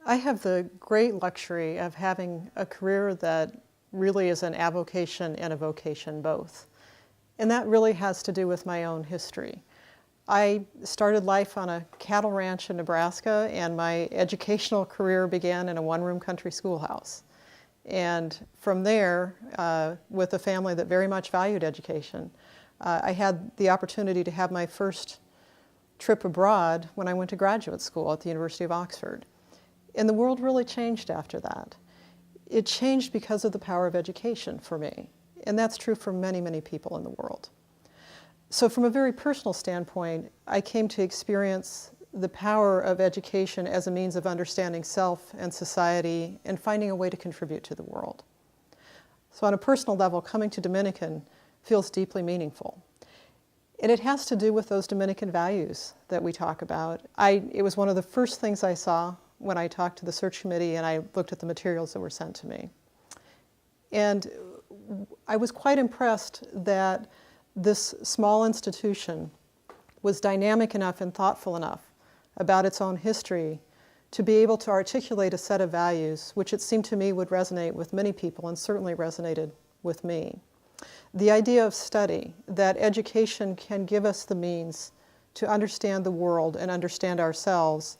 I have the great luxury of having a career that really is an avocation and a vocation both. And that really has to do with my own history. I started life on a cattle ranch in Nebraska, and my educational career began in a one-room country schoolhouse. And from there, with a family that very much valued education, I had the opportunity to have my first trip abroad when I went to graduate school at the University of Oxford. And the world really changed after that. It changed because of the power of education for me. And that's true for many, many people in the world. So from a very personal standpoint, I came to experience the power of education as a means of understanding self and society and finding a way to contribute to the world. So on a personal level, coming to Dominican feels deeply meaningful. And it has to do with those Dominican values that we talk about. It was one of the first things I saw when I talked to the search committee and I looked at the materials that were sent to me. And I was quite impressed that this small institution was dynamic enough and thoughtful enough about its own history to be able to articulate a set of values which it seemed to me would resonate with many people and certainly resonated with me. The idea of study, that education can give us the means to understand the world and understand ourselves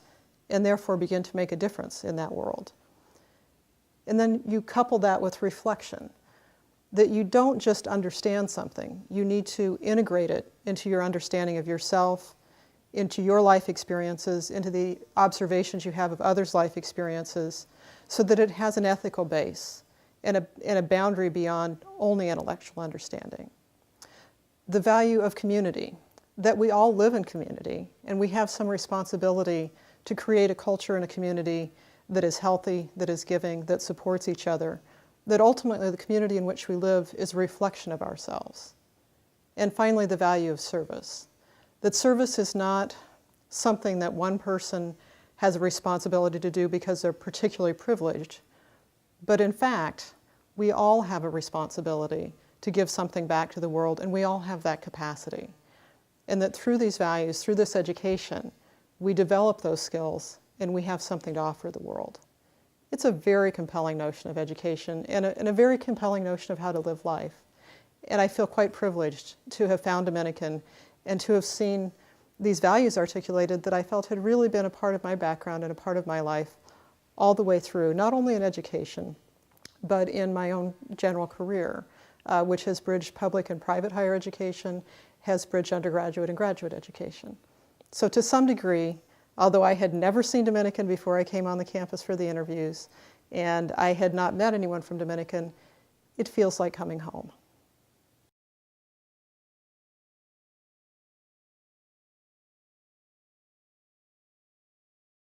and therefore begin to make a difference in that world. And then you couple that with reflection, that you don't just understand something, you need to integrate it into your understanding of yourself, into your life experiences, into the observations you have of others' life experiences, so that it has an ethical base and a boundary beyond only intellectual understanding. The value of community, that we all live in community, and we have some responsibility to create a culture and a community that is healthy, that is giving, that supports each other, that ultimately the community in which we live is a reflection of ourselves. And finally, the value of service. That service is not something that one person has a responsibility to do because they're particularly privileged, but in fact, we all have a responsibility to give something back to the world, and we all have that capacity. And that through these values, through this education, we develop those skills and we have something to offer the world. It's a very compelling notion of education and a very compelling notion of how to live life. And I feel quite privileged to have found Dominican and to have seen these values articulated that I felt had really been a part of my background and a part of my life all the way through, not only in education, but in my own general career, which has bridged public and private higher education, has bridged undergraduate and graduate education. So to some degree, although I had never seen Dominican before I came on the campus for the interviews, and I had not met anyone from Dominican, it feels like coming home.